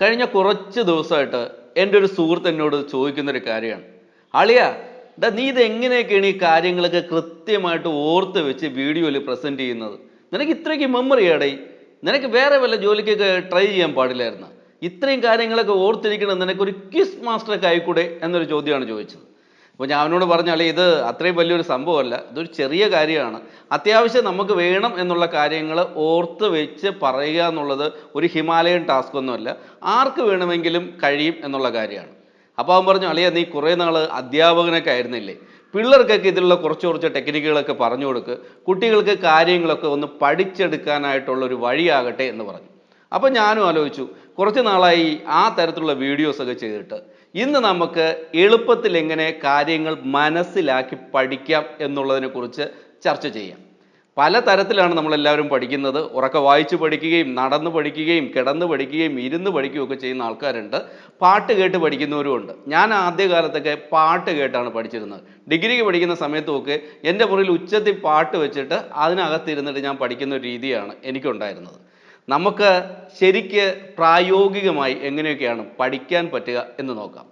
കഴിഞ്ഞ കുറച്ച് ദിവസമായിട്ട് എൻ്റെ ഒരു സുഹൃത്ത് എന്നോട് ചോദിക്കുന്നൊരു കാര്യമാണ്. അളിയ, നീ ഇത് എങ്ങനെയൊക്കെയാണ് ഈ കാര്യങ്ങളൊക്കെ കൃത്യമായിട്ട് ഓർത്ത് വെച്ച് വീഡിയോയിൽ പ്രസൻറ്റ് ചെയ്യുന്നത്? നിനക്ക് ഇത്രയ്ക്ക് മെമ്മറി ആടേ, നിനക്ക് വേറെ വല്ല ജോലിക്കൊക്കെ ട്രൈ ചെയ്യാൻ പാടില്ലായിരുന്നു? ഇത്രയും കാര്യങ്ങളൊക്കെ ഓർത്തിരിക്കണം, നിനക്കൊരു ക്വിസ് മാസ്റ്ററൊക്കെ ആയിക്കൂടെ എന്നൊരു ചോദ്യമാണ് ചോദിച്ചത്. അപ്പോൾ ഞാൻ അവനോട് പറഞ്ഞാൽ ഇത് അത്രയും വലിയൊരു സംഭവമല്ല, ഇതൊരു ചെറിയ കാര്യമാണ്. അത്യാവശ്യം നമുക്ക് വേണം എന്നുള്ള കാര്യങ്ങൾ ഓർത്ത് വെച്ച് പറയുക എന്നുള്ളത് ഒരു ഹിമാലയൻ ടാസ്ക് ഒന്നുമല്ല, ആർക്ക് വേണമെങ്കിലും കഴിയും എന്നുള്ള കാര്യമാണ്. അപ്പോൾ അവൻ പറഞ്ഞു, അളിയ നീ കുറേ നാൾ അധ്യാപകനൊക്കെ ആയിരുന്നില്ലേ, പിള്ളേർക്കൊക്കെ ഇതിലുള്ള കുറച്ച് ടെക്നിക്കുകളൊക്കെ പറഞ്ഞു കൊടുക്ക്, കുട്ടികൾക്ക് കാര്യങ്ങളൊക്കെ ഒന്ന് പഠിച്ചെടുക്കാനായിട്ടുള്ളൊരു വഴിയാകട്ടെ എന്ന് പറഞ്ഞു. അപ്പോൾ ഞാനും ആലോചിച്ചു, കുറച്ച് നാളായി ആ തരത്തിലുള്ള വീഡിയോസൊക്കെ ചെയ്തിട്ട് ഇന്ന് നമുക്ക് എളുപ്പത്തിൽ എങ്ങനെ കാര്യങ്ങൾ മനസ്സിലാക്കി പഠിക്കാം എന്നുള്ളതിനെ കുറിച്ച് ചർച്ച ചെയ്യാം. പല തരത്തിലാണ് നമ്മളെല്ലാവരും പഠിക്കുന്നത്. ഉറക്കെ വായിച്ച് പഠിക്കുകയും നടന്ന് പഠിക്കുകയും കിടന്ന് പഠിക്കുകയും ഇരുന്ന് പഠിക്കുകയും ഒക്കെ ചെയ്യുന്ന ആൾക്കാരുണ്ട്. പാട്ട് കേട്ട് പഠിക്കുന്നവരുമുണ്ട്. ഞാൻ ആദ്യകാലത്തൊക്കെ പാട്ട് കേട്ടാണ് പഠിച്ചിരുന്നത്. ഡിഗ്രിക്ക് പഠിക്കുന്ന സമയത്തുമൊക്കെ എൻ്റെ മുറിയിൽ ഉച്ചത്തിൽ പാട്ട് വെച്ചിട്ട് അതിനകത്തിരുന്നിട്ട് ഞാൻ പഠിക്കുന്ന ഒരു രീതിയാണ് എനിക്കുണ്ടായിരുന്നത്. നമുക്ക് ശരിക്ക് പ്രായോഗികമായി എങ്ങനെയൊക്കെയാണ് പഠിക്കാൻ പറ്റുക എന്ന് നോക്കാം.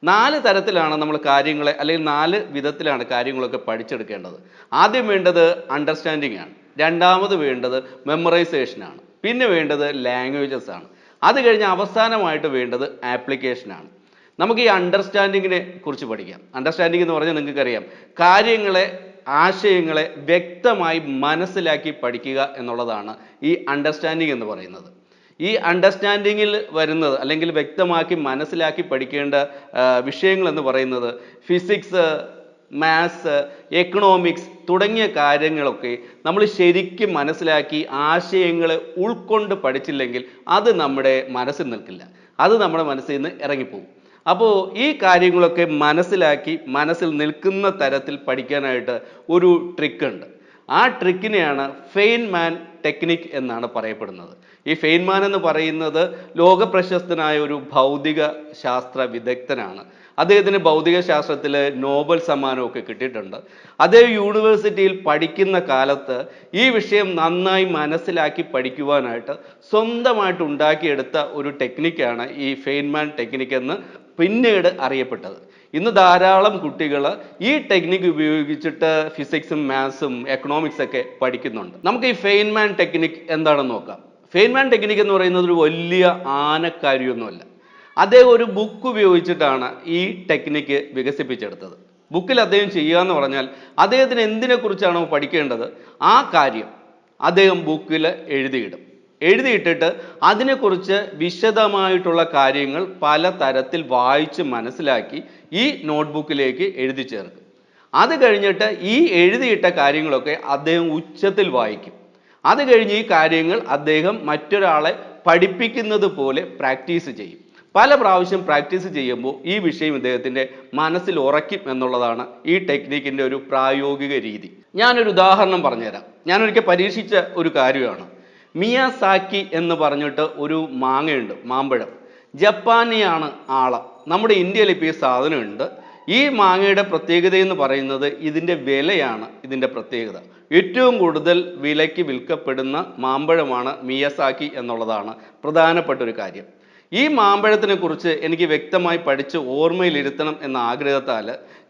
4 തരത്തിലാണ് നമ്മൾ കാര്യങ്ങളെ, അല്ലെങ്കിൽ 4 വിധത്തിലാണ് കാര്യങ്ങളൊക്കെ പഠിച്ചെടുക്കേണ്ടത്. ആദ്യം വേണ്ടത് അണ്ടർസ്റ്റാൻഡിങ് ആണ്, രണ്ടാമത് വേണ്ടത് മെമ്മറൈസേഷനാണ്, പിന്നെ വേണ്ടത് ലാംഗ്വേജസ് ആണ്, അത് കഴിഞ്ഞ് അവസാനമായിട്ട് വേണ്ടത് ആപ്ലിക്കേഷനാണ്. നമുക്ക് ഈ അണ്ടർസ്റ്റാൻഡിങ്ങിനെ കുറിച്ച് പഠിക്കാം. അണ്ടർസ്റ്റാൻഡിങ് എന്ന് പറഞ്ഞാൽ നിങ്ങൾക്കറിയാം, കാര്യങ്ങളെ, ആശയങ്ങളെ വ്യക്തമായി മനസ്സിലാക്കി പഠിക്കുക എന്നുള്ളതാണ് ഈ അണ്ടർസ്റ്റാൻഡിങ് എന്ന് പറയുന്നത്. ഈ അണ്ടർസ്റ്റാൻഡിങ്ങിൽ വരുന്നത്, അല്ലെങ്കിൽ വ്യക്തമാക്കി മനസ്സിലാക്കി പഠിക്കേണ്ട വിഷയങ്ങൾ എന്ന് പറയുന്നത് ഫിസിക്സ്, മാത്സ്, എക്കണോമിക്സ് തുടങ്ങിയ കാര്യങ്ങളൊക്കെ നമ്മൾ ശരിക്കും മനസ്സിലാക്കി ആശയങ്ങളെ ഉൾക്കൊണ്ട് പഠിച്ചില്ലെങ്കിൽ അത് നമ്മുടെ മനസ്സിൽ നിൽക്കില്ല, അത് നമ്മുടെ മനസ്സിൽ നിന്ന് ഇറങ്ങിപ്പോകും. അപ്പോൾ ഈ കാര്യങ്ങളൊക്കെ മനസ്സിലാക്കി മനസ്സിൽ നിൽക്കുന്ന തരത്തിൽ പഠിക്കാനായിട്ട് ഒരു ട്രിക്ക് ഉണ്ട്. ആ ട്രിക്കിനെയാണ് ഫെയ്ൻമാൻ ടെക്നിക് എന്നാണ് പറയപ്പെടുന്നത്. ഈ ഫെയ്ൻമാൻ എന്ന് പറയുന്നത് ലോകപ്രശസ്തനായ ഒരു ഭൗതിക ശാസ്ത്ര വിദഗ്ധനാണ്. അദ്ദേഹത്തിന് ഭൗതിക ശാസ്ത്രത്തിൽ നോബൽ സമ്മാനമൊക്കെ കിട്ടിയിട്ടുണ്ട്. അദ്ദേഹം യൂണിവേഴ്സിറ്റിയിൽ പഠിക്കുന്ന കാലത്ത് ഈ വിഷയം നന്നായി മനസ്സിലാക്കി പഠിക്കുവാനായിട്ട് സ്വന്തമായിട്ട് ഉണ്ടാക്കിയെടുത്ത ഒരു ടെക്നിക്കാണ് ഈ ഫെയ്ൻമാൻ ടെക്നിക്ക് എന്ന് പിന്നീട് അറിയപ്പെട്ടത്. ഇന്ന് ധാരാളം കുട്ടികൾ ഈ ടെക്നിക്ക് ഉപയോഗിച്ചിട്ട് ഫിസിക്സും മാത്സും എക്കണോമിക്സ് ഒക്കെ പഠിക്കുന്നുണ്ട്. നമുക്ക് ഈ ഫെയ്ൻമാൻ ടെക്നിക്ക് എന്താണെന്ന് നോക്കാം. ഫെയ്ൻമാൻ ടെക്നിക്ക് എന്ന് പറയുന്നത് ഒരു വലിയ ആനക്കാര്യമൊന്നുമല്ല. അദ്ദേഹം ഒരു ബുക്ക് ഉപയോഗിച്ചിട്ടാണ് ഈ ടെക്നിക്ക് വികസിപ്പിച്ചെടുത്തത്. ബുക്കിൽ അദ്ദേഹം ചെയ്യുക എന്ന് പറഞ്ഞാൽ, അദ്ദേഹത്തിന് എന്തിനെക്കുറിച്ചാണോ പഠിക്കേണ്ടത് ആ കാര്യം അദ്ദേഹം ബുക്കിൽ എഴുതിയിട്ടിട്ട് അതിനെക്കുറിച്ച് വിശദമായിട്ടുള്ള കാര്യങ്ങൾ പല തരത്തിൽ വായിച്ച് മനസ്സിലാക്കി ഈ നോട്ട്ബുക്കിലേക്ക് എഴുതി ചേർക്കും. അത് കഴിഞ്ഞിട്ട് ഈ എഴുതിയിട്ട കാര്യങ്ങളൊക്കെ അദ്ദേഹം ഉച്ചത്തിൽ വായിക്കും. അത് കഴിഞ്ഞ് ഈ കാര്യങ്ങൾ അദ്ദേഹം മറ്റൊരാളെ പഠിപ്പിക്കുന്നത് പോലെ പ്രാക്ടീസ് ചെയ്യും. പല പ്രാവശ്യം പ്രാക്ടീസ് ചെയ്യുമ്പോൾ ഈ വിഷയം ഇദ്ദേഹത്തിൻ്റെ മനസ്സിൽ ഉറയ്ക്കും എന്നുള്ളതാണ് ഈ ടെക്നിക്കിൻ്റെ ഒരു പ്രായോഗിക രീതി. ഞാനൊരു ഉദാഹരണം പറഞ്ഞുതരാം. ഞാനൊരിക്കൽ പരീക്ഷിച്ച ഒരു കാര്യമാണ്. മിയാസാക്കി എന്ന് പറഞ്ഞിട്ട് ഒരു മാങ്ങയുണ്ട്, മാമ്പഴം. ജപ്പാനിയാണ് ആള്. നമ്മുടെ ഇന്ത്യയിൽ ഇപ്പോൾ ഈ സാധനമുണ്ട്. ഈ മാങ്ങയുടെ പ്രത്യേകത എന്ന് പറയുന്നത് ഇതിൻ്റെ വിലയാണ്. ഇതിൻ്റെ പ്രത്യേകത, ഏറ്റവും കൂടുതൽ വിലയ്ക്ക് വിൽക്കപ്പെടുന്ന മാമ്പഴമാണ് മിയാസാക്കി എന്നുള്ളതാണ് പ്രധാനപ്പെട്ട ഒരു കാര്യം. ഈ മാമ്പഴത്തിനെ കുറിച്ച് എനിക്ക് വ്യക്തമായി പഠിച്ച് ഓർമ്മയിലിരുത്തണം എന്ന ആഗ്രഹത്താൽ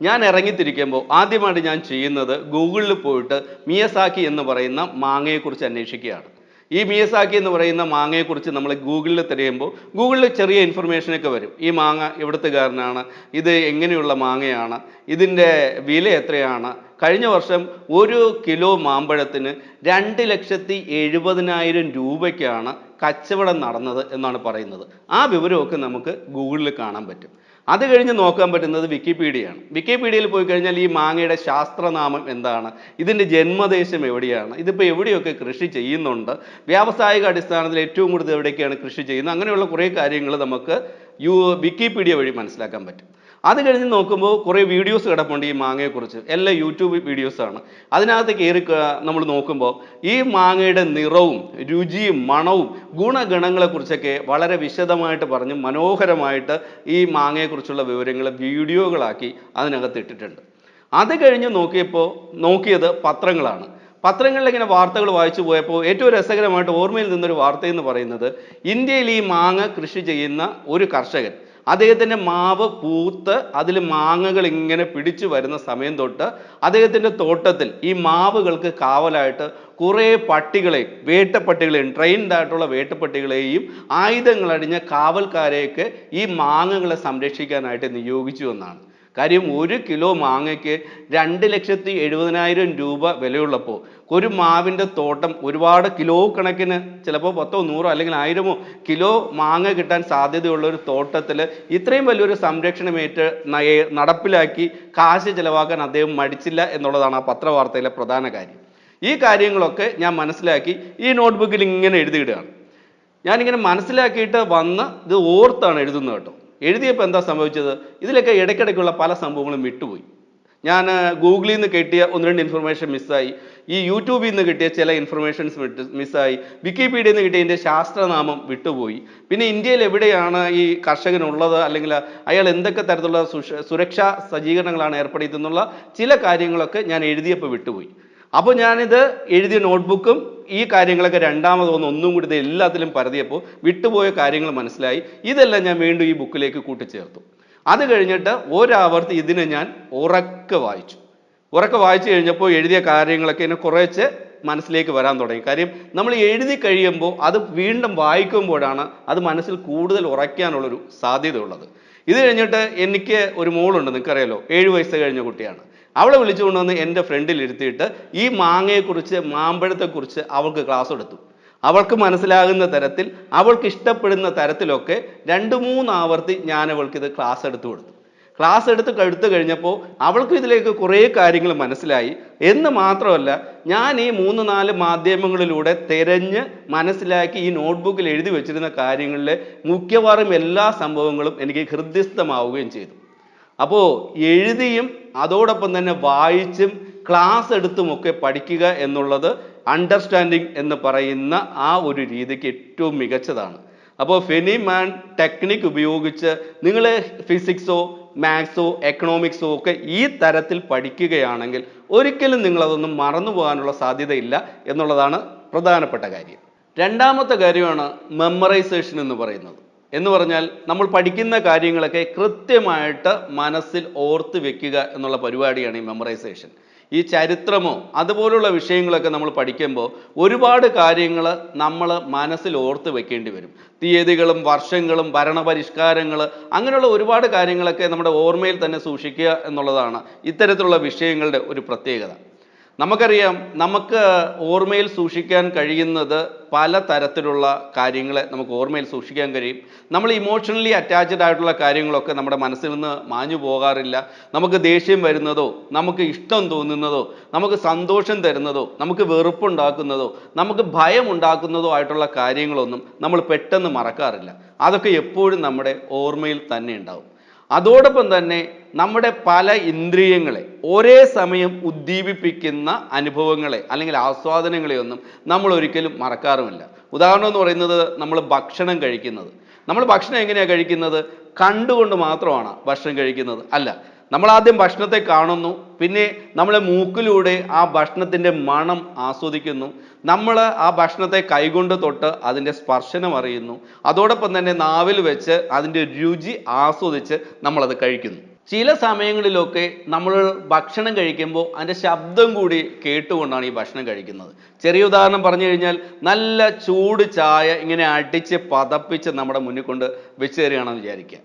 ഞാൻ ഇറങ്ങിത്തിരിക്കുമ്പോൾ ആദ്യമായിട്ട് ഞാൻ ചെയ്യുന്നത് ഗൂഗിളിൽ പോയിട്ട് മിയാസാക്കി എന്ന് പറയുന്ന മാങ്ങയെക്കുറിച്ച് അന്വേഷിക്കുകയാണ്. ഈ മിയാസാക്കി എന്ന് പറയുന്ന മാങ്ങയെക്കുറിച്ച് നമ്മൾ ഗൂഗിളിൽ തിരയുമ്പോൾ ഗൂഗിളിൽ ചെറിയ ഇൻഫർമേഷനൊക്കെ വരും. ഈ മാങ്ങ എവിടുത്തുകാരനാണ്, ഇത് എങ്ങനെയുള്ള മാങ്ങയാണ്, ഇതിൻ്റെ വില എത്രയാണ്, കഴിഞ്ഞ വർഷം 1 കിലോ മാമ്പഴത്തിന് 2,70,000 രൂപയ്ക്കാണ് കച്ചവടം നടന്നത് എന്നാണ് പറയുന്നത്. ആ വിവരമൊക്കെ നമുക്ക് ഗൂഗിളിൽ കാണാൻ പറ്റും. അത് കഴിഞ്ഞ് നോക്കാൻ പറ്റുന്നത് വിക്കിപീഡിയയാണ്. വിക്കിപീഡിയയിൽ പോയി കഴിഞ്ഞാൽ ഈ മാങ്ങയുടെ ശാസ്ത്രനാമം എന്താണ്, ഇതിൻ്റെ ജന്മദേശം എവിടെയാണ്, ഇതിപ്പോൾ എവിടെയൊക്കെ കൃഷി ചെയ്യുന്നുണ്ട്, വ്യാവസായിക അടിസ്ഥാനത്തിൽ ഏറ്റവും കൂടുതൽ എവിടെയൊക്കെയാണ് കൃഷി ചെയ്യുന്നത്, അങ്ങനെയുള്ള കുറേ കാര്യങ്ങൾ നമുക്ക് വിക്കിപീഡിയ വഴി മനസ്സിലാക്കാൻ പറ്റും. അത് കഴിഞ്ഞ് നോക്കുമ്പോൾ കുറേ വീഡിയോസ് കിടപ്പുണ്ട് ഈ മാങ്ങയെക്കുറിച്ച്. എല്ലാം യൂട്യൂബ് വീഡിയോസാണ്. അതിനകത്ത് കയറി നമ്മൾ നോക്കുമ്പോൾ ഈ മാങ്ങയുടെ നിറവും രുചിയും മണവും ഗുണഗണങ്ങളെക്കുറിച്ചൊക്കെ വളരെ വിശദമായിട്ട് പറഞ്ഞ് മനോഹരമായിട്ട് ഈ മാങ്ങയെക്കുറിച്ചുള്ള വിവരങ്ങൾ വീഡിയോകളാക്കി അതിനകത്ത് ഇട്ടിട്ടുണ്ട്. അത് കഴിഞ്ഞ് നോക്കിയത് പത്രങ്ങളാണ്. പത്രങ്ങളിൽ ഇങ്ങനെ വാർത്തകൾ വായിച്ചു പോയപ്പോൾ ഏറ്റവും രസകരമായിട്ട് ഓർമ്മയിൽ നിന്നൊരു വാർത്ത എന്ന് പറയുന്നത്, ഇന്ത്യയിൽ ഈ മാങ്ങ കൃഷി ചെയ്യുന്ന ഒരു കർഷകൻ, അദ്ദേഹത്തിൻ്റെ മാവ് പൂത്ത് അതിൽ മാങ്ങകൾ ഇങ്ങനെ പിടിച്ചു വരുന്ന സമയം തൊട്ട് അദ്ദേഹത്തിൻ്റെ തോട്ടത്തിൽ ഈ മാവുകൾക്ക് കാവലായിട്ട് കുറേ പട്ടികളെയും, വേട്ടപ്പട്ടികളെയും, ട്രെയിൻഡ് ആയിട്ടുള്ള വേട്ടപ്പട്ടികളെയും ആയുധങ്ങളണിഞ്ഞ കാവൽക്കാരെയൊക്കെ ഈ മാങ്ങകളെ സംരക്ഷിക്കാനായിട്ട് നിയോഗിച്ചു എന്നാണ്. കാര്യം 1 കിലോ മാങ്ങയ്ക്ക് 2,70,000 രൂപ വിലയുള്ളപ്പോൾ ഒരു മാവിൻ്റെ തോട്ടം ഒരുപാട് കിലോ കണക്കിന്, ചിലപ്പോൾ 10, 100 അല്ലെങ്കിൽ 1000 കിലോ മാങ്ങ കിട്ടാൻ സാധ്യതയുള്ള ഒരു തോട്ടത്തിൽ ഇത്രയും വലിയൊരു സംരക്ഷണമേറ്റ് നടപ്പിലാക്കി കാശ് ചിലവാക്കാൻ അദ്ദേഹം മടിച്ചില്ല എന്നുള്ളതാണ് ആ പത്രവാർത്തയിലെ പ്രധാന കാര്യം. ഈ കാര്യങ്ങളൊക്കെ ഞാൻ മനസ്സിലാക്കി ഈ നോട്ട്ബുക്കിൽ ഇങ്ങനെ എഴുതിയിടുകയാണ്. ഞാനിങ്ങനെ മനസ്സിലാക്കിയിട്ട് വന്ന് ഇത് ഓർത്താണ് എഴുതുന്നത് കേട്ടോ. എഴുതിയപ്പോൾ എന്താ സംഭവിച്ചത്, ഇതിലൊക്കെ ഇടയ്ക്കിടയ്ക്കുള്ള പല സംഭവങ്ങളും വിട്ടുപോയി. ഞാൻ ഗൂഗിളിൽ നിന്ന് കിട്ടിയ 1-2 ഇൻഫർമേഷൻ മിസ്സായി, ഈ യൂട്യൂബിൽ നിന്ന് കിട്ടിയ ചില ഇൻഫർമേഷൻസ് മിസ്സായി, വിക്കിപീഡിയയിൽ നിന്ന് കിട്ടിയ ഇതിൻ്റെ ശാസ്ത്രനാമം വിട്ടുപോയി. പിന്നെ ഇന്ത്യയിൽ എവിടെയാണ് ഈ കർഷകനുള്ളത്, അല്ലെങ്കിൽ അയാൾ എന്തൊക്കെ തരത്തിലുള്ള സുരക്ഷാ സജ്ജീകരണങ്ങളാണ് ഏർപ്പെടുത്തുന്നുള്ള ചില കാര്യങ്ങളൊക്കെ ഞാൻ എഴുതിയപ്പോൾ വിട്ടുപോയി. അപ്പോൾ ഞാനിത് എഴുതിയ നോട്ട്ബുക്കും ഈ കാര്യങ്ങളൊക്കെ ഒന്നും കൂടി ഇത് എല്ലാത്തിലും പരതിയപ്പോൾ വിട്ടുപോയ കാര്യങ്ങൾ മനസ്സിലായി. ഇതെല്ലാം ഞാൻ വീണ്ടും ഈ ബുക്കിലേക്ക് കൂട്ടിച്ചേർത്തു. അത് കഴിഞ്ഞിട്ട് ഒരാവർത്തി ഇതിനെ ഞാൻ ഉറക്കെ വായിച്ചു കഴിഞ്ഞപ്പോൾ എഴുതിയ കാര്യങ്ങളൊക്കെ എന്നെ കുറച്ച് മനസ്സിലേക്ക് വരാൻ തുടങ്ങി. കാര്യം നമ്മൾ എഴുതി കഴിയുമ്പോൾ അത് വീണ്ടും വായിക്കുമ്പോഴാണ് അത് മനസ്സിൽ കൂടുതൽ ഉറയ്ക്കാനുള്ളൊരു സാധ്യത ഉള്ളത്. ഇത് കഴിഞ്ഞിട്ട് എനിക്ക് ഒരു മോളുണ്ട്, നിങ്ങൾക്കറിയാലോ, 7 വയസ്സ് കഴിഞ്ഞ കുട്ടിയാണ്. അവളെ വിളിച്ചുകൊണ്ടുവന്ന് എൻ്റെ ഫ്രണ്ടിൽ ഇരുത്തിയിട്ട് ഈ മാങ്ങയെക്കുറിച്ച്, മാമ്പഴത്തെക്കുറിച്ച് അവൾക്ക് ക്ലാസ് എടുത്തു. അവൾക്ക് മനസ്സിലാകുന്ന തരത്തിൽ, അവൾക്ക് ഇഷ്ടപ്പെടുന്ന തരത്തിലൊക്കെ 2-3 ആവർത്തി ഞാൻ അവൾക്കിത് ക്ലാസ് എടുത്തു കൊടുത്തു. ക്ലാസ് എടുത്ത് കഴിഞ്ഞപ്പോൾ അവൾക്ക് ഇതിലേക്ക് കുറേ കാര്യങ്ങൾ മനസ്സിലായി എന്ന് മാത്രമല്ല, ഞാൻ ഈ 3-4 മാധ്യമങ്ങളിലൂടെ തിരഞ്ഞ് മനസ്സിലാക്കി ഈ നോട്ട്ബുക്കിൽ എഴുതി വെച്ചിരുന്ന കാര്യങ്ങളിലെ മിക്കവാറും എല്ലാ സംഭവങ്ങളും എനിക്ക് ഹൃദ്യസ്ഥമാവുകയും ചെയ്തു. അപ്പോൾ എഴുതിയും അതോടൊപ്പം തന്നെ വായിച്ചും ക്ലാസ് എടുത്തുമൊക്കെ പഠിക്കുക എന്നുള്ളത് അണ്ടർസ്റ്റാൻഡിങ് എന്ന് പറയുന്ന ആ ഒരു രീതിക്ക് ഏറ്റവും മികച്ചതാണ്. അപ്പോൾ ഫെനിമാൻ ടെക്നിക്ക് ഉപയോഗിച്ച് നിങ്ങൾ ഫിസിക്സോ മാത്സോ എക്കണോമിക്സോ ഒക്കെ ഈ തരത്തിൽ പഠിക്കുകയാണെങ്കിൽ ഒരിക്കലും നിങ്ങളതൊന്നും മറന്നു പോകാനുള്ള സാധ്യതയില്ല എന്നുള്ളതാണ് പ്രധാനപ്പെട്ട കാര്യം. രണ്ടാമത്തെ കാര്യമാണ് മെമ്മറൈസേഷൻ എന്ന് പറയുന്നത്. എന്ന് പറഞ്ഞാൽ നമ്മൾ പഠിക്കുന്ന കാര്യങ്ങളൊക്കെ കൃത്യമായിട്ട് മനസ്സിൽ ഓർത്ത് വെക്കുക എന്നുള്ള പരിപാടിയാണ് ഈ മെമ്മറൈസേഷൻ. ഈ ചരിത്രമോ അതുപോലുള്ള വിഷയങ്ങളൊക്കെ നമ്മൾ പഠിക്കുമ്പോൾ ഒരുപാട് കാര്യങ്ങൾ നമ്മൾ മനസ്സിൽ ഓർത്ത് വെക്കേണ്ടി വരും. തീയതികളും വർഷങ്ങളും ഭരണപരിഷ്കാരങ്ങൾ, അങ്ങനെയുള്ള ഒരുപാട് കാര്യങ്ങളൊക്കെ നമ്മുടെ ഓർമ്മയിൽ തന്നെ സൂക്ഷിക്കുക എന്നുള്ളതാണ് ഇത്തരത്തിലുള്ള വിഷയങ്ങളുടെ ഒരു പ്രത്യേകത. നമുക്കറിയാം, നമുക്ക് ഓർമ്മയിൽ സൂക്ഷിക്കാൻ കഴിയുന്നത് പല തരത്തിലുള്ള കാര്യങ്ങളെ നമുക്ക് ഓർമ്മയിൽ സൂക്ഷിക്കാൻ കഴിയും. നമ്മൾ ഇമോഷണലി അറ്റാച്ച്ഡ് ആയിട്ടുള്ള കാര്യങ്ങളൊക്കെ നമ്മുടെ മനസ്സിൽ നിന്ന് മാഞ്ഞു പോകാറില്ല. നമുക്ക് ദേഷ്യം വരുന്നതോ, നമുക്ക് ഇഷ്ടം തോന്നുന്നതോ, നമുക്ക് സന്തോഷം തരുന്നതോ, നമുക്ക് വെറുപ്പുണ്ടാക്കുന്നതോ, നമുക്ക് ഭയം ഉണ്ടാക്കുന്നതോ ആയിട്ടുള്ള കാര്യങ്ങളൊന്നും നമ്മൾ പെട്ടെന്ന് മറക്കാറില്ല. അതൊക്കെ എപ്പോഴും നമ്മുടെ ഓർമ്മയിൽ തന്നെ ഉണ്ടാവും. അതോടൊപ്പം തന്നെ നമ്മുടെ പല ഇന്ദ്രിയങ്ങളെ ഒരേ സമയം ഉദ്ദീപിപ്പിക്കുന്ന അനുഭവങ്ങളെ അല്ലെങ്കിൽ ആസ്വാദനങ്ങളെയൊന്നും നമ്മൾ ഒരിക്കലും മറക്കാറുമില്ല. ഉദാഹരണം എന്ന് പറയുന്നത്, നമ്മൾ ഭക്ഷണം കഴിക്കുന്നത്. നമ്മൾ ഭക്ഷണം എങ്ങനെയാണ് കഴിക്കുന്നത്? കണ്ടുകൊണ്ട് മാത്രമാണ് ഭക്ഷണം കഴിക്കുന്നത്? അല്ല. നമ്മൾ ആദ്യം ഭക്ഷണത്തെ കാണുന്നു, പിന്നെ നമ്മളെ മൂക്കിലൂടെ ആ ഭക്ഷണത്തിൻ്റെ മണം ആസ്വദിക്കുന്നു, നമ്മൾ ആ ഭക്ഷണത്തെ കൈകൊണ്ട് തൊട്ട് അതിൻ്റെ സ്പർശനം അറിയുന്നു, അതോടൊപ്പം തന്നെ നാവിൽ വെച്ച് അതിൻ്റെ രുചി ആസ്വദിച്ച് നമ്മളത് കഴിക്കുന്നു. ചില സമയങ്ങളിലൊക്കെ നമ്മൾ ഭക്ഷണം കഴിക്കുമ്പോൾ അതിൻ്റെ ശബ്ദം കൂടി കേട്ടുകൊണ്ടാണ് ഈ ഭക്ഷണം കഴിക്കുന്നത്. ചെറിയ ഉദാഹരണം പറഞ്ഞു കഴിഞ്ഞാൽ, നല്ല ചൂട് ചായ ഇങ്ങനെ അടിച്ച് പതപ്പിച്ച് നമ്മുടെ മുന്നിൽ കൊണ്ട് വെച്ച് തരികയാണെന്ന് വിചാരിക്കുക.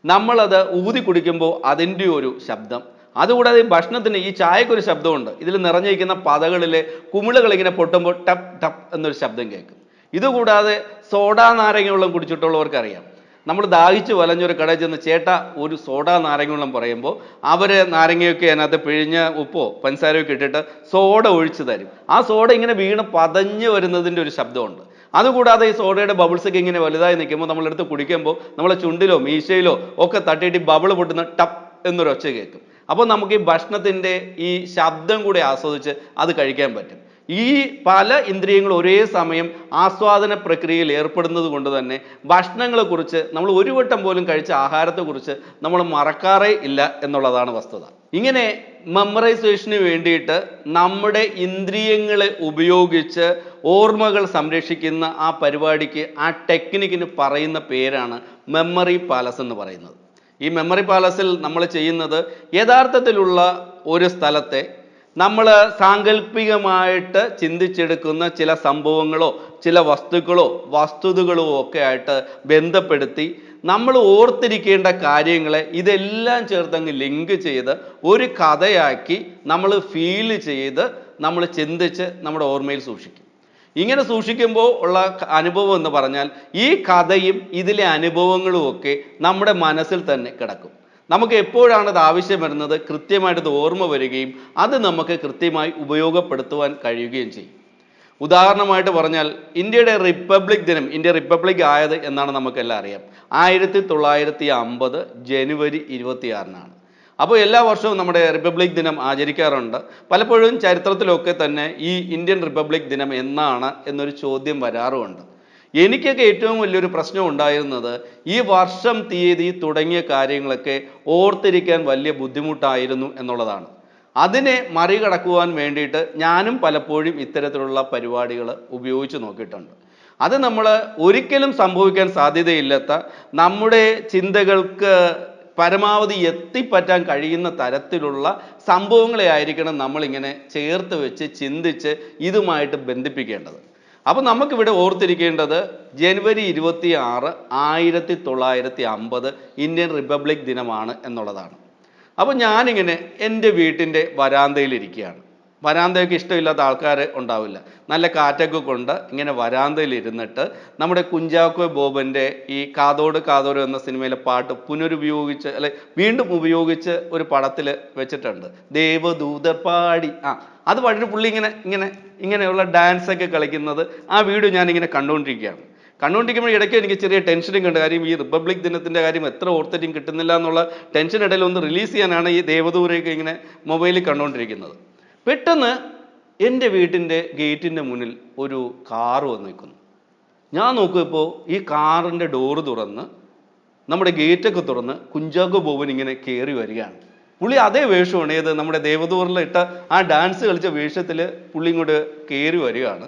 നമ്മളത് ഊതി കുടിക്കുമ്പോൾ അതിൻ്റെ ഒരു ശബ്ദം, അതുകൂടാതെ ഭക്ഷണത്തിന് ഈ ചായക്കൊരു ശബ്ദമുണ്ട്. ഇതിൽ നിറഞ്ഞിരിക്കുന്ന പതകളിലെ കുമിളകൾ ഇങ്ങനെ പൊട്ടുമ്പോൾ ടപ്പ് ടപ്പ് എന്നൊരു ശബ്ദം കേൾക്കും. ഇതുകൂടാതെ സോഡാ നാരങ്ങ വെള്ളം കുടിച്ചിട്ടുള്ളവർക്കറിയാം, നമ്മൾ ദാഹിച്ച് വലഞ്ഞൊരു കടയിൽ ചെന്ന് ചേട്ടാ ഒരു സോഡാ നാരങ്ങ വെള്ളം പറയുമ്പോൾ അവർ നാരങ്ങയൊക്കെ അതിനകത്ത് പിഴിഞ്ഞ ഉപ്പോ പഞ്ചസാരയൊക്കെ ഇട്ടിട്ട് സോഡ ഒഴിച്ചു തരും. ആ സോഡ ഇങ്ങനെ വീണ് പതഞ്ഞ് വരുന്നതിൻ്റെ ഒരു ശബ്ദമുണ്ട്. അതുകൂടാതെ ഈ സോഡയുടെ ബബിൾസൊക്കെ ഇങ്ങനെ വലുതായി നിൽക്കുമ്പോൾ നമ്മളെടുത്ത് കുടിക്കുമ്പോൾ നമ്മളെ ചുണ്ടിലോ മീശയിലോ ഒക്കെ തട്ടിയിട്ട് ബബിൾ പൊട്ടുന്ന ടപ്പ് എന്നൊരു ഒച്ച കേൾക്കും. അപ്പോൾ നമുക്ക് ഈ ഭക്ഷണത്തിൻ്റെ ഈ ശബ്ദം കൂടി ആസ്വദിച്ച് അത് കഴിക്കാൻ പറ്റും. ഈ പല ഇന്ദ്രിയങ്ങളും ഒരേ സമയം ആസ്വാദന പ്രക്രിയയിൽ ഏർപ്പെടുന്നത് കൊണ്ട് തന്നെ ഭക്ഷണങ്ങളെക്കുറിച്ച്, നമ്മൾ ഒരു വട്ടം പോലും കഴിച്ച ആഹാരത്തെക്കുറിച്ച് നമ്മൾ മറക്കാറേ ഇല്ല എന്നുള്ളതാണ് വസ്തുത. ഇങ്ങനെ മെമ്മറൈസേഷന് വേണ്ടിയിട്ട് നമ്മുടെ ഇന്ദ്രിയങ്ങളെ ഉപയോഗിച്ച് ഓർമ്മകൾ സംരക്ഷിക്കുന്ന ആ പരിപാടിക്ക്, ആ ടെക്നിക്കിന് പറയുന്ന പേരാണ് മെമ്മറി പാലസ് എന്ന് പറയുന്നത്. ഈ മെമ്മറി പാലസിൽ നമ്മൾ ചെയ്യുന്നത് യഥാർത്ഥത്തിലുള്ള ഒരു സ്ഥലത്തെ നമ്മൾ സാങ്കല്പികമായിട്ട് ചിന്തിച്ചെടുക്കുന്ന ചില സംഭവങ്ങളോ ചില വസ്തുക്കളോ വസ്തുതകളോ ഒക്കെ ആയിട്ട് ബന്ധപ്പെടുത്തി നമ്മൾ ഓർത്തിരിക്കേണ്ട കാര്യങ്ങളെ ഇതെല്ലാം ചേർത്തങ്ങ് ലിങ്ക് ചെയ്ത് ഒരു കഥയാക്കി നമ്മൾ ഫീൽ ചെയ്ത് നമ്മൾ ചിന്തിച്ച് നമ്മുടെ ഓർമ്മയിൽ സൂക്ഷിക്കും. ഇങ്ങനെ സൂക്ഷിക്കുമ്പോൾ ഉള്ള അനുഭവം എന്ന് പറഞ്ഞാൽ ഈ കഥയും ഇതിലെ അനുഭവങ്ങളും ഒക്കെ നമ്മുടെ മനസ്സിൽ തന്നെ കിടക്കും. നമുക്ക് എപ്പോഴാണ് അത് ആവശ്യം വരുന്നത് കൃത്യമായിട്ട് ഇത് ഓർമ്മ വരികയും അത് നമുക്ക് കൃത്യമായി ഉപയോഗപ്പെടുത്തുവാൻ കഴിയുകയും ചെയ്യും. ഉദാഹരണമായിട്ട് പറഞ്ഞാൽ ഇന്ത്യയുടെ റിപ്പബ്ലിക് ദിനം, ഇന്ത്യ റിപ്പബ്ലിക് ആയത് എന്നാണ് നമുക്കെല്ലാം അറിയാം 1950 ജനുവരി 26-നാണ്. അപ്പോൾ എല്ലാ വർഷവും നമ്മുടെ റിപ്പബ്ലിക് ദിനം ആചരിക്കാറുണ്ട്. പലപ്പോഴും ചരിത്രത്തിലൊക്കെ തന്നെ ഈ ഇന്ത്യൻ റിപ്പബ്ലിക് ദിനം എന്നാണ് എന്നൊരു ചോദ്യം വരാറുമുണ്ട്. എനിക്കൊക്കെ ഏറ്റവും വലിയൊരു പ്രശ്നം ഉണ്ടായിരുന്നത് ഈ വർഷം തീയതി തുടങ്ങിയ കാര്യങ്ങളൊക്കെ ഓർത്തിരിക്കാൻ വലിയ ബുദ്ധിമുട്ടായിരുന്നു എന്നുള്ളതാണ്. അതിനെ മറികടക്കുവാൻ വേണ്ടിയിട്ട് ഞാനും പലപ്പോഴും ഇത്തരത്തിലുള്ള പരിപാടികൾ ഉപയോഗിച്ച് നോക്കിയിട്ടുണ്ട്. അത് നമ്മൾ ഒരിക്കലും സംഭവിക്കാൻ സാധ്യതയില്ലാത്ത നമ്മുടെ ചിന്തകൾക്ക് പരമാവധി എത്തിപ്പറ്റാൻ കഴിയുന്ന തരത്തിലുള്ള സംഭവങ്ങളെ ആയിരിക്കണം നമ്മളിങ്ങനെ ചേർത്ത് വെച്ച് ചിന്തിച്ച് ഇതുമായിട്ട് ബന്ധിപ്പിക്കേണ്ടത്. അപ്പോൾ നമുക്കിവിടെ ഓർത്തിരിക്കേണ്ടത് ജനുവരി 26, 1950 ഇന്ത്യൻ റിപ്പബ്ലിക് ദിനമാണ് എന്നുള്ളതാണ്. അപ്പോൾ ഞാനിങ്ങനെ എൻ്റെ വീട്ടിൻ്റെ വരാന്തയിലിരിക്കുകയാണ്. വരാന്തയൊക്കെ ഇഷ്ടമില്ലാത്ത ആൾക്കാർ ഉണ്ടാവില്ല. നല്ല കാറ്റൊക്കെ കൊണ്ട് ഇങ്ങനെ വരാന്തയിൽ ഇരുന്നിട്ട് നമ്മുടെ കുഞ്ചാക്കോ ബോബൻ്റെ ഈ കാതോട് കാതോട് എന്ന സിനിമയിലെ പാട്ട് പുനരുപയോഗിച്ച് അല്ലെ വീണ്ടും ഉപയോഗിച്ച് ഒരു പടത്തിൽ വെച്ചിട്ടുണ്ട്. ദേവദൂത പാടി അത് പാടിയിട്ട് പുള്ളി ഇങ്ങനെയുള്ള ഡാൻസൊക്കെ കളിക്കുന്നത് ആ വീഡിയോ ഞാനിങ്ങനെ കണ്ടുകൊണ്ടിരിക്കുമ്പോൾ ഇടയ്ക്ക് എനിക്ക് ചെറിയ ടെൻഷനും കണ്ട്. കാര്യം ഈ റിപ്പബ്ലിക് ദിനത്തിൻ്റെ കാര്യം എത്ര ഓർത്തിട്ടും കിട്ടുന്നില്ല എന്നുള്ള ടെൻഷൻ ഇടയിൽ ഒന്ന് റിലീസ് ചെയ്യാനാണ് ഈ ദേവദൂരയൊക്കെ ഇങ്ങനെ മൊബൈലിൽ കണ്ടുകൊണ്ടിരിക്കുന്നത്. പെട്ടെന്ന് എൻ്റെ വീട്ടിൻ്റെ ഗേറ്റിൻ്റെ മുന്നിൽ ഒരു കാറ് വന്ന് നിൽക്കുന്നു. ഞാൻ നോക്കിയപ്പോൾ ഈ കാറിൻ്റെ ഡോറ് തുറന്ന് നമ്മുടെ ഗേറ്റൊക്കെ തുറന്ന് കുഞ്ചാക്കോ ബോബൻ ഇങ്ങനെ കയറി വരികയാണ്. പുള്ളി അതേ വേഷമാണ്, ഏത് നമ്മുടെ ദേവദൂറിൽ ഇട്ട ആ ഡാൻസ് കളിച്ച വേഷത്തിൽ പുള്ളി ഇങ്ങോട്ട് കയറി വരികയാണ്.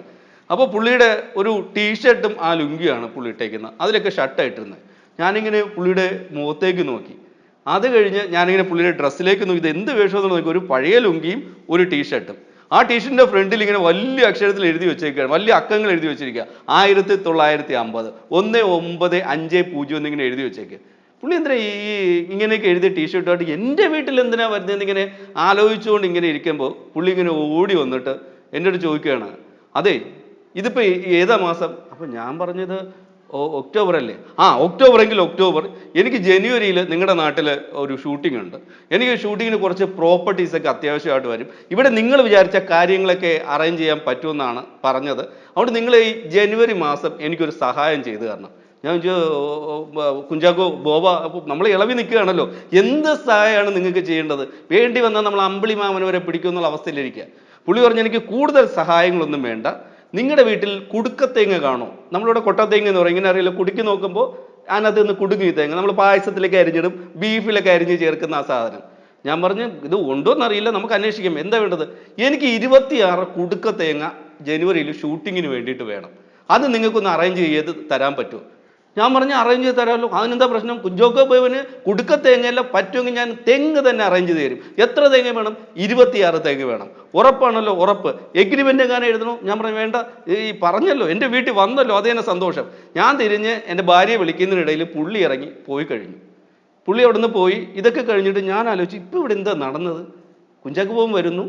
അപ്പോൾ പുള്ളിയുടെ ഒരു ടീഷർട്ടും ആ ലുങ്കിയാണ് പുള്ളി ഇട്ടേക്കുന്നത്. അതിലൊക്കെ ഷർട്ടായിട്ടിരുന്നത്. ഞാനിങ്ങനെ പുള്ളിയുടെ മുഖത്തേക്ക് നോക്കി. അത് കഴിഞ്ഞ് ഞാനിങ്ങനെ പുള്ളിയുടെ ഡ്രസ്സിലേക്ക് നോക്കി. ഇത് എന്ത് വേഷമെന്ന് നോക്കി. ഒരു പഴയ ലുങ്കിയും ഒരു ടീഷർട്ടും. ആ ടീഷർട്ടിൻ്റെ ഫ്രണ്ടിൽ ഇങ്ങനെ വലിയ അക്ഷരത്തിൽ എഴുതി വെച്ചേക്കുകയാണ്, വലിയ അക്കങ്ങൾ എഴുതി വെച്ചിരിക്കുക 1950 1950 എന്നിങ്ങനെ എഴുതി വെച്ചേക്കുക. പുള്ളി എന്തിനാ ഇങ്ങനെയൊക്കെ എഴുതിയ ടീഷർട്ടായിട്ട് എൻ്റെ വീട്ടിൽ എന്തിനാ വരുന്നതെന്ന് ഇങ്ങനെ ആലോചിച്ചുകൊണ്ട് ഇങ്ങനെ ഇരിക്കുമ്പോൾ പുള്ളി ഇങ്ങനെ ഓടി വന്നിട്ട് എൻ്റെ അടുത്ത് ചോദിക്കുകയാണ്, അതെ ഇതിപ്പോൾ ഏതാ മാസം? അപ്പം ഞാൻ പറഞ്ഞത് ഒക്ടോബർ അല്ലേ? ഒക്ടോബറെങ്കിൽ ഒക്ടോബർ. എനിക്ക് ജനുവരിയിൽ നിങ്ങളുടെ നാട്ടിൽ ഒരു ഷൂട്ടിംഗ് ഉണ്ട്. എനിക്ക് ഷൂട്ടിങ്ങിന് കുറച്ച് പ്രോപ്പർട്ടീസൊക്കെ അത്യാവശ്യമായിട്ട് വരും. ഇവിടെ നിങ്ങൾ വിചാരിച്ച കാര്യങ്ങളൊക്കെ അറേഞ്ച് ചെയ്യാൻ പറ്റുമെന്നാണ് പറഞ്ഞത്. അതുകൊണ്ട് നിങ്ങൾ ഈ ജനുവരി മാസം എനിക്കൊരു സഹായം ചെയ്തു തരണം. ഞാൻ കുഞ്ചാക്കോ ബോബ, നമ്മൾ ഇളവി നിൽക്കുകയാണല്ലോ, എന്ത് സഹായമാണ് നിങ്ങൾക്ക് ചെയ്യേണ്ടത്? വേണ്ടി വന്നാൽ നമ്മൾ അമ്പിളി മാമൻ വരെ പിടിക്കുമെന്നുള്ള അവസ്ഥയിലിരിക്കുക. പുള്ളി പറഞ്ഞു, എനിക്ക് കൂടുതൽ സഹായങ്ങളൊന്നും വേണ്ട. നിങ്ങളുടെ വീട്ടിൽ കുടുക്കത്തേങ്ങ കാണോ? നമ്മളിവിടെ കൊട്ടത്തേങ്ങ എന്ന് പറയും. ഇങ്ങനെ അറിയില്ല, കുടുക്കി നോക്കുമ്പോൾ അതിനകത്ത് നിന്ന് കുടുങ്ങി തേങ്ങ നമ്മൾ പായസത്തിലേക്ക് അരിഞ്ഞിടും, ബീഫിലൊക്കെ അരിഞ്ഞ് ചേർക്കുന്ന ആ സാധനം. ഞാൻ പറഞ്ഞു, ഇത് ഉണ്ടോയെന്നറിയില്ല, നമുക്ക് അന്വേഷിക്കാം. എന്താ വേണ്ടത്? എനിക്ക് 26 കുടുക്കത്തേങ്ങ ജനുവരിയിൽ ഷൂട്ടിങ്ങിന് വേണ്ടിയിട്ട് വേണം. അത് നിങ്ങൾക്കൊന്ന് അറേഞ്ച് ചെയ്ത് തരാൻ പറ്റുമോ? ഞാൻ പറഞ്ഞു, അറേഞ്ച് ചെയ്ത് തരാമല്ലോ. അതിനെന്താ പ്രശ്നം? കുഞ്ചാക്കോ ബോബന് കുടുക്കത്തേങ്ങയല്ല, പറ്റുമെങ്കിൽ ഞാൻ തെങ്ങ് തന്നെ അറേഞ്ച് ചെയ്ത് തരും. എത്ര തേങ്ങ വേണം? 26 തേങ്ങ വേണം. ഉറപ്പാണല്ലോ? ഉറപ്പ്. എഗ്രിമെൻ്റ് എങ്ങനെ എഴുതണോ? ഞാൻ പറഞ്ഞു, വേണ്ട, ഈ പറഞ്ഞല്ലോ, എൻ്റെ വീട്ടിൽ വന്നല്ലോ, അത് തന്നെ സന്തോഷം. ഞാൻ തിരിഞ്ഞ് എൻ്റെ ഭാര്യയെ വിളിക്കുന്നതിനിടയിൽ പുള്ളി ഇറങ്ങി പോയി കഴിഞ്ഞു. പുള്ളി അവിടെ നിന്ന് പോയി. ഇതൊക്കെ കഴിഞ്ഞിട്ട് ഞാൻ ആലോചിച്ചു, ഇപ്പോൾ ഇവിടെ എന്താ നടന്നത്? കുഞ്ചാക്കോ ബോബൻ വരുന്നു,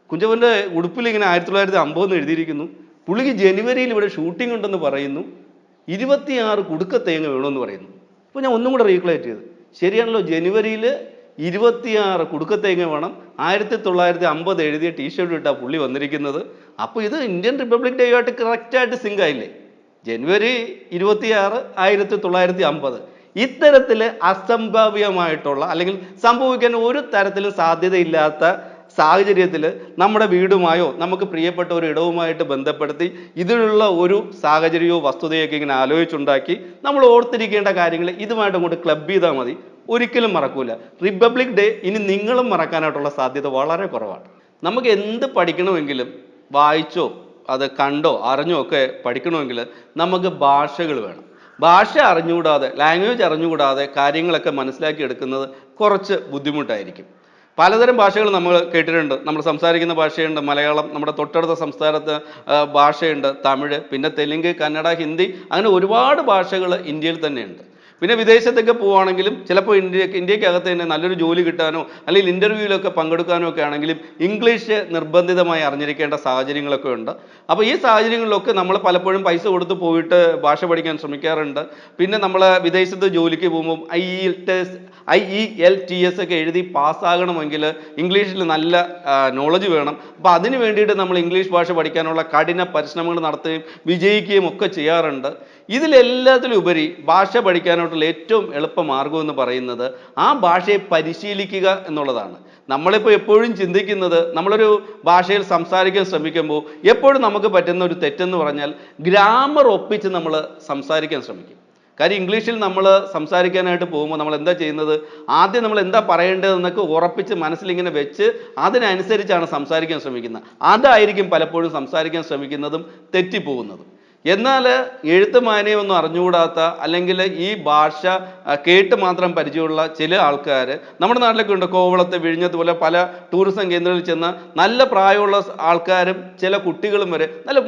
കുഞ്ചാക്കോൻ്റെ ഉടുപ്പിൽ ഇങ്ങനെ 1950 എഴുതിയിരിക്കുന്നു. പുള്ളിക്ക് ജനുവരിയിൽ ഇവിടെ ഷൂട്ടിംഗ് ഉണ്ടെന്ന് പറയുന്നു. 26 കുടുക്കത്തേങ്ങ വേണമെന്ന് പറയുന്നു. അപ്പോൾ ഞാൻ ഒന്നും കൂടെ റീക്ലാറ്റ് ചെയ്തു. ശരിയാണല്ലോ, ജനുവരിയിൽ 26 കുടുക്കത്തേങ്ങ വേണം. 1950 എഴുതിയ ടീഷർട്ട് ഇട്ടാണ് പുള്ളി വന്നിരിക്കുന്നത്. അപ്പോൾ ഇത് ഇന്ത്യൻ റിപ്പബ്ലിക് ഡേ ആയിട്ട് കറക്റ്റായിട്ട് സിങ്ക് ആയില്ലേ? ജനുവരി 26 1950. ഇത്തരത്തിൽ അസംഭാവ്യമായിട്ടുള്ള അല്ലെങ്കിൽ സംഭവിക്കാൻ ഒരു തരത്തിലും സാധ്യതയില്ലാത്ത സാഹചര്യത്തിൽ നമ്മുടെ വീടുമായോ നമുക്ക് പ്രിയപ്പെട്ട ഒരു ഇടവുമായിട്ട് ബന്ധപ്പെടുത്തി ഇതിനുള്ള ഒരു സാഹചര്യമോ വസ്തുതയൊക്കെ ഇങ്ങനെ ആലോചിച്ചുണ്ടാക്കി നമ്മൾ ഓർത്തിരിക്കേണ്ട കാര്യങ്ങൾ ഇതുമായിട്ട് അങ്ങോട്ട് ക്ലബ് ചെയ്താൽ മതി. ഒരിക്കലും മറക്കൂല. റിപ്പബ്ലിക് ഡേ ഇനി നിങ്ങളും മറക്കാനായിട്ടുള്ള സാധ്യത വളരെ കുറവാണ്. നമുക്ക് എന്ത് പഠിക്കണമെങ്കിലും വായിച്ചോ അത് കണ്ടോ അറിഞ്ഞോ ഒക്കെ പഠിക്കണമെങ്കിൽ നമുക്ക് ഭാഷകൾ വേണം. ഭാഷ അറിഞ്ഞുകൂടാതെ, ലാംഗ്വേജ് അറിഞ്ഞുകൂടാതെ കാര്യങ്ങളൊക്കെ മനസ്സിലാക്കി എടുക്കുന്നത് കുറച്ച് ബുദ്ധിമുട്ടായിരിക്കും. പലതരം ഭാഷകൾ നമ്മൾ കേട്ടിട്ടുണ്ട്. നമ്മൾ സംസാരിക്കുന്ന ഭാഷയുണ്ട് മലയാളം, നമ്മുടെ തൊട്ടടുത്ത സംസ്ഥാനത്ത് ഭാഷയുണ്ട് തമിഴ്, പിന്നെ തെലുങ്ക്, കന്നഡ, ഹിന്ദി, അങ്ങനെ ഒരുപാട് ഭാഷകൾ ഇന്ത്യയിൽ തന്നെയുണ്ട്. പിന്നെ വിദേശത്തൊക്കെ പോവുകയാണെങ്കിലും ചിലപ്പോൾ ഇന്ത്യക്കകത്ത് തന്നെ നല്ലൊരു ജോലി കിട്ടാനോ അല്ലെങ്കിൽ ഇൻ്റർവ്യൂവിലൊക്കെ പങ്കെടുക്കാനോ ഒക്കെ ആണെങ്കിലും ഇംഗ്ലീഷ് നിർബന്ധിതമായി അറിഞ്ഞിരിക്കേണ്ട സാഹചര്യങ്ങളൊക്കെ ഉണ്ട്. അപ്പോൾ ഈ സാഹചര്യങ്ങളിലൊക്കെ നമ്മൾ പലപ്പോഴും പൈസ കൊടുത്ത് പോയിട്ട് ഭാഷ പഠിക്കാൻ ശ്രമിക്കാറുണ്ട്. പിന്നെ നമ്മൾ വിദേശത്ത് ജോലിക്ക് പോകുമ്പോൾ IELTS ഒക്കെ എഴുതി പാസ്സാകണമെങ്കിൽ ഇംഗ്ലീഷിൽ നല്ല നോളജ് വേണം. അപ്പോൾ അതിന് വേണ്ടിയിട്ട് നമ്മൾ ഇംഗ്ലീഷ് ഭാഷ പഠിക്കാനുള്ള കഠിന പരിശ്രമങ്ങൾ നടത്തുകയും വിജയിക്കുകയും ഒക്കെ ചെയ്യാറുണ്ട്. ഇതിലെല്ലാത്തിലും ഉപരി ഭാഷ പഠിക്കാനായിട്ടുള്ള ഏറ്റവും എളുപ്പമാർഗം എന്ന് പറയുന്നത് ആ ഭാഷയെ പരിശീലിക്കുക എന്നുള്ളതാണ്. നമ്മളിപ്പോൾ എപ്പോഴും ചിന്തിക്കുന്നത്, നമ്മളൊരു ഭാഷയിൽ സംസാരിക്കാൻ ശ്രമിക്കുമ്പോൾ എപ്പോഴും നമുക്ക് പറ്റുന്ന ഒരു തെറ്റെന്ന് പറഞ്ഞാൽ ഗ്രാമർ ഒപ്പിച്ച് നമ്മൾ സംസാരിക്കാൻ ശ്രമിക്കും. കാര്യം ഇംഗ്ലീഷിൽ നമ്മൾ സംസാരിക്കാനായിട്ട് പോകുമ്പോൾ നമ്മൾ എന്താ ചെയ്യുന്നത്, ആദ്യം നമ്മൾ എന്താ പറയേണ്ടതെന്നൊക്കെ ഉറപ്പിച്ച് മനസ്സിലിങ്ങനെ വെച്ച് അതിനനുസരിച്ചാണ് സംസാരിക്കാൻ ശ്രമിക്കുന്നത്. അതായിരിക്കും പലപ്പോഴും സംസാരിക്കാൻ ശ്രമിക്കുന്നതും തെറ്റിപ്പോകുന്നതും. എന്നാൽ എഴുത്തും വായനയും ഒന്നും അറിഞ്ഞുകൂടാത്ത, അല്ലെങ്കിൽ ഈ ഭാഷ കേട്ട് മാത്രം പരിചയമുള്ള ചില ആൾക്കാർ നമ്മുടെ നാട്ടിലൊക്കെ ഉണ്ട്. കോവളത്ത്, വിഴിഞ്ഞത്ത് പോലെ പല ടൂറിസം കേന്ദ്രങ്ങളിൽ ചെന്ന നല്ല പ്രായമുള്ള ആൾക്കാരും ചില കുട്ടികളും വരെ നല്ല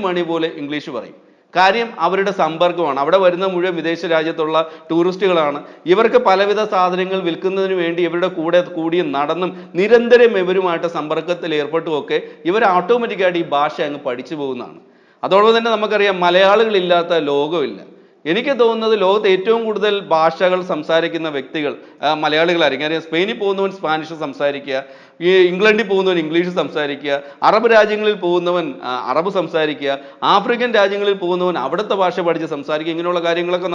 മണി പോലെ ഇംഗ്ലീഷ് പറയും. കാര്യം അവരുടെ സമ്പർക്കമാണ്. അവിടെ വരുന്ന മുഴുവൻ വിദേശ രാജ്യത്തുള്ള ടൂറിസ്റ്റുകളാണ്. ഇവർക്ക് പലവിധ സാധനങ്ങൾ വിൽക്കുന്നതിന് വേണ്ടി ഇവരുടെ കൂടിയും നടന്നും നിരന്തരം ഇവരുമായിട്ട് സമ്പർക്കത്തിൽ ഏർപ്പെട്ടുമൊക്കെ ഇവർ ഓട്ടോമാറ്റിക്കായിട്ട് ഈ ഭാഷ അങ്ങ് പഠിച്ചു പോകുന്നതാണ്. അതോടൊപ്പം തന്നെ നമുക്കറിയാം മലയാളികളില്ലാത്ത ലോകമില്ല. എനിക്ക് തോന്നുന്നത് ലോകത്ത് ഏറ്റവും കൂടുതൽ ഭാഷകൾ സംസാരിക്കുന്ന വ്യക്തികൾ മലയാളികളായിരിക്കും. അറിയാം, സ്പെയിനിൽ പോകുന്നവൻ സ്പാനിഷ് സംസാരിക്കുക, ഈ ഇംഗ്ലണ്ടിൽ പോകുന്നവൻ ഇംഗ്ലീഷ് സംസാരിക്കുക, അറബ് രാജ്യങ്ങളിൽ പോകുന്നവൻ അറബ് സംസാരിക്കുക, ആഫ്രിക്കൻ രാജ്യങ്ങളിൽ പോകുന്നവൻ അവിടുത്തെ ഭാഷ പഠിച്ച് സംസാരിക്കുക, ഇങ്ങനെയുള്ള കാര്യങ്ങളൊക്കെ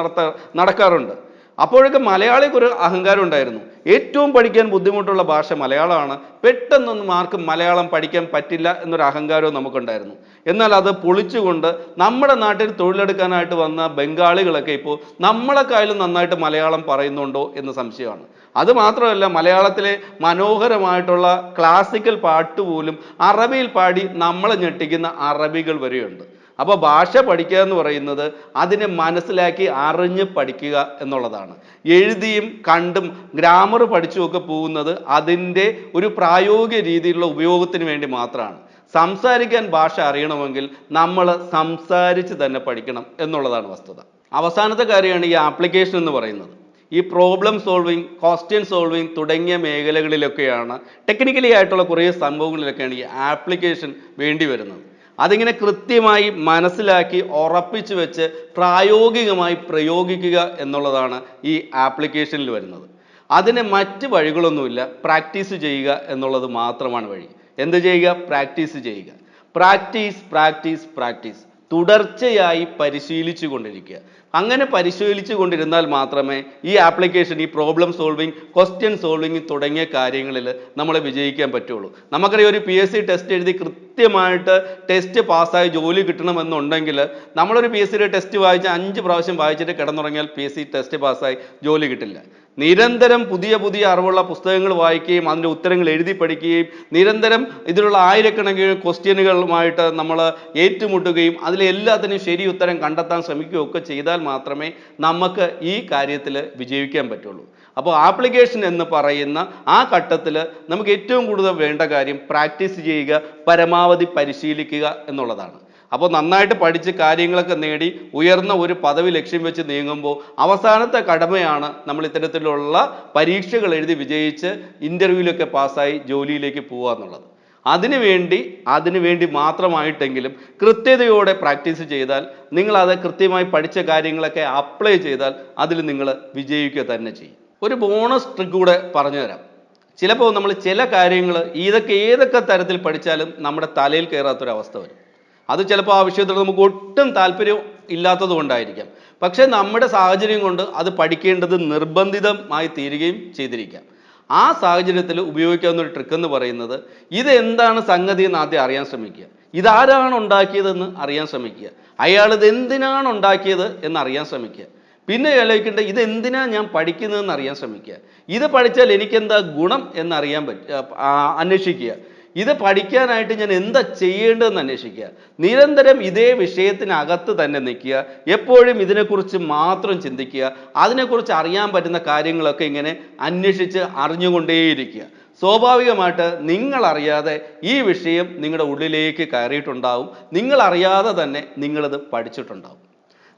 നടക്കാറുണ്ട്. അപ്പോഴൊക്കെ മലയാളിക്ക് ഒരു അഹങ്കാരം ഉണ്ടായിരുന്നു. ഏറ്റവും പഠിക്കാൻ ബുദ്ധിമുട്ടുള്ള ഭാഷ മലയാളമാണ്, പെട്ടെന്നൊന്നും ആർക്കും മലയാളം പഠിക്കാൻ പറ്റില്ല എന്നൊരു അഹങ്കാരവും നമുക്കുണ്ടായിരുന്നു. എന്നാൽ അത് പൊളിച്ചുകൊണ്ട് നമ്മുടെ നാട്ടിൽ തൊഴിലെടുക്കാനായിട്ട് വന്ന ബംഗാളികളൊക്കെ ഇപ്പോൾ നമ്മളെക്കാളും നന്നായിട്ട് മലയാളം പറയുന്നുണ്ടോ എന്ന് സംശയമാണ്. അത് മാത്രമല്ല, മലയാളത്തിലെ മനോഹരമായിട്ടുള്ള ക്ലാസിക്കൽ പാട്ട് പോലും അറബിയിൽ പാടി നമ്മളെ ഞെട്ടിക്കുന്ന അറബികൾ വരെയുണ്ട്. അപ്പോൾ ഭാഷ പഠിക്കുക എന്ന് പറയുന്നത് അതിനെ മനസ്സിലാക്കി അറിഞ്ഞ് പഠിക്കുക എന്നുള്ളതാണ്. എഴുതിയും കണ്ടും ഗ്രാമർ പഠിച്ചുമൊക്കെ പോകുന്നത് അതിൻ്റെ ഒരു പ്രായോഗിക രീതിയിലുള്ള ഉപയോഗത്തിന് വേണ്ടി മാത്രമാണ്. സംസാരിക്കാൻ ഭാഷ അറിയണമെങ്കിൽ നമ്മൾ സംസാരിച്ച് തന്നെ പഠിക്കണം എന്നുള്ളതാണ് വസ്തുത. അവസാനത്തെ കാര്യമാണ് ഈ ആപ്ലിക്കേഷൻ എന്ന് പറയുന്നത്. ഈ പ്രോബ്ലം സോൾവിങ്, ക്വസ്റ്റ്യൻ സോൾവിങ് തുടങ്ങിയ മേഖലകളിലൊക്കെയാണ്, ടെക്നിക്കലി ആയിട്ടുള്ള കുറേ സംഭവങ്ങളിലൊക്കെയാണ് ഈ ആപ്ലിക്കേഷൻ വേണ്ടി വരുന്നത്. അതിങ്ങനെ കൃത്യമായി മനസ്സിലാക്കി ഉറപ്പിച്ചു വെച്ച് പ്രായോഗികമായി പ്രയോഗിക്കുക എന്നുള്ളതാണ് ഈ ആപ്ലിക്കേഷനിൽ വരുന്നത്. അതിന് മറ്റ് വഴികളൊന്നുമില്ല, പ്രാക്ടീസ് ചെയ്യുക എന്നുള്ളത് മാത്രമാണ് വഴി. എന്ത് ചെയ്യുക? പ്രാക്ടീസ് ചെയ്യുക. പ്രാക്ടീസ് തുടർച്ചയായി പരിശീലിച്ചു കൊണ്ടിരിക്കുക. അങ്ങനെ പരിശീലിച്ചു കൊണ്ടിരുന്നാൽ മാത്രമേ ഈ ആപ്ലിക്കേഷൻ, ഈ പ്രോബ്ലം സോൾവിങ്, ക്വസ്റ്റ്യൻ സോൾവിങ് തുടങ്ങിയ കാര്യങ്ങളിൽ നമ്മൾ വിജയിക്കാൻ പറ്റുള്ളൂ. നമുക്കറിയാം, ഒരു PSC ടെസ്റ്റ് എഴുതി കൃത്യമായിട്ട് ടെസ്റ്റ് പാസ്സായി ജോലി കിട്ടണമെന്നുണ്ടെങ്കിൽ നമ്മളൊരു PSC ടെസ്റ്റ് വായിച്ച് 5 പ്രാവശ്യം വായിച്ചിട്ട് കിടന്നുറങ്ങിയാൽ PSC ടെസ്റ്റ് പാസ്സായി ജോലി കിട്ടില്ല. നിരന്തരം പുതിയ അറിവുള്ള പുസ്തകങ്ങൾ വായിക്കുകയും അതിൻ്റെ ഉത്തരങ്ങൾ എഴുതി പഠിക്കുകയും നിരന്തരം ഇതിലുള്ള ആയിരക്കണക്കിന് ക്വസ്റ്റ്യനുകളുമായിട്ട് നമ്മൾ ഏറ്റുമുട്ടുകയും അതിലെല്ലാത്തിനും ശരി ഉത്തരം കണ്ടെത്താൻ ശ്രമിക്കുകയൊക്കെ ചെയ്താൽ മാത്രമേ നമുക്ക് ഈ കാര്യത്തിൽ വിജയിക്കാൻ പറ്റുള്ളൂ. അപ്പോൾ ആപ്ലിക്കേഷൻ എന്ന് പറയുന്ന ആ ഘട്ടത്തിൽ നമുക്ക് ഏറ്റവും കൂടുതൽ വേണ്ട കാര്യം പ്രാക്ടീസ് ചെയ്യുക, പരമാവധി പരിശീലിക്കുക എന്നുള്ളതാണ്. അപ്പോൾ നന്നായിട്ട് പഠിച്ച് കാര്യങ്ങളൊക്കെ നേടി ഉയർന്ന ഒരു പദവി ലക്ഷ്യം വെച്ച് നീങ്ങുമ്പോൾ അവസാനത്തെ കടമയാണ് നമ്മൾ ഇത്തരത്തിലുള്ള പരീക്ഷകൾ എഴുതി വിജയിച്ച് ഇൻ്റർവ്യൂവിലൊക്കെ പാസ്സായി ജോലിയിലേക്ക് പോവുക എന്നുള്ളത്. അതിനുവേണ്ടി മാത്രമായിട്ടെങ്കിലും കൃത്യതയോടെ പ്രാക്ടീസ് ചെയ്താൽ, നിങ്ങളത് കൃത്യമായി പഠിച്ച കാര്യങ്ങളൊക്കെ അപ്ലൈ ചെയ്താൽ അതിൽ നിങ്ങൾ വിജയിക്കുക തന്നെ ചെയ്യും. ഒരു ബോണസ് ട്രിക്ക് കൂടെ പറഞ്ഞു തരാം. ചിലപ്പോൾ നമ്മൾ ചില കാര്യങ്ങൾ ഏതൊക്കെ തരത്തിൽ പഠിച്ചാലും നമ്മുടെ തലയിൽ കയറാത്തൊരവസ്ഥ വരും. അത് ചിലപ്പോൾ ആ വിഷയത്തിൽ നമുക്ക് ഒട്ടും താല്പര്യം ഇല്ലാത്തത് കൊണ്ടായിരിക്കാം. പക്ഷേ നമ്മുടെ സാഹചര്യം കൊണ്ട് അത് പഠിക്കേണ്ടത് നിർബന്ധിതമായി തീരുകയും ചെയ്തിരിക്കാം. ആ സാഹചര്യത്തിൽ ഉപയോഗിക്കാവുന്ന ഒരു ട്രിക്ക് എന്ന് പറയുന്നത്, ഇതെന്താണ് സംഗതി എന്ന് ആദ്യം അറിയാൻ ശ്രമിക്കുക. ഇതാരാണ് ഉണ്ടാക്കിയതെന്ന് അറിയാൻ ശ്രമിക്കുക. അയാൾ ഇത് എന്തിനാണ് ഉണ്ടാക്കിയത് എന്ന് അറിയാൻ ശ്രമിക്കുക. പിന്നെ ആലോചിക്കേണ്ടത് ഇതെന്തിനാ ഞാൻ പഠിക്കുന്നതെന്ന് അറിയാൻ ശ്രമിക്കുക. ഇത് പഠിച്ചാൽ എനിക്കെന്താ ഗുണം എന്നറിയാൻ അന്വേഷിക്കുക. ഇത് പഠിക്കാനായിട്ട് ഞാൻ എന്താ ചെയ്യേണ്ടതെന്ന് അന്വേഷിക്കുക. നിരന്തരം ഇതേ വിഷയത്തിനകത്ത് തന്നെ നിൽക്കുക. എപ്പോഴും ഇതിനെക്കുറിച്ച് മാത്രം ചിന്തിക്കുക. അതിനെക്കുറിച്ച് അറിയാൻ പറ്റുന്ന കാര്യങ്ങളൊക്കെ ഇങ്ങനെ അന്വേഷിച്ച് അറിഞ്ഞുകൊണ്ടേയിരിക്കുക. സ്വാഭാവികമായിട്ട് നിങ്ങളറിയാതെ ഈ വിഷയം നിങ്ങളുടെ ഉള്ളിലേക്ക് കയറിയിട്ടുണ്ടാവും. നിങ്ങളറിയാതെ തന്നെ നിങ്ങളത് പഠിച്ചിട്ടുണ്ടാവും.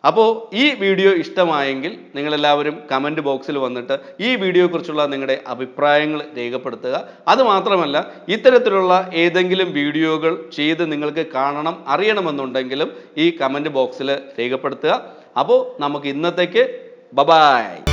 അപ്പോൾ ഈ വീഡിയോ ഇഷ്ടമായെങ്കിൽ നിങ്ങളെല്ലാവരും കമൻറ്റ് ബോക്സിൽ വന്നിട്ട് ഈ വീഡിയോയെക്കുറിച്ചുള്ള നിങ്ങളുടെ അഭിപ്രായങ്ങൾ രേഖപ്പെടുത്തുക. അതുമാത്രമല്ല, ഇത്തരത്തിലുള്ള ഏതെങ്കിലും വീഡിയോകൾ ചെയ്ത് നിങ്ങൾക്ക് കാണണം അറിയണമെന്നുണ്ടെങ്കിലും ഈ കമൻറ്റ് ബോക്സിൽ രേഖപ്പെടുത്തുക. അപ്പോൾ നമുക്ക് ഇന്നത്തേക്ക് ബൈ.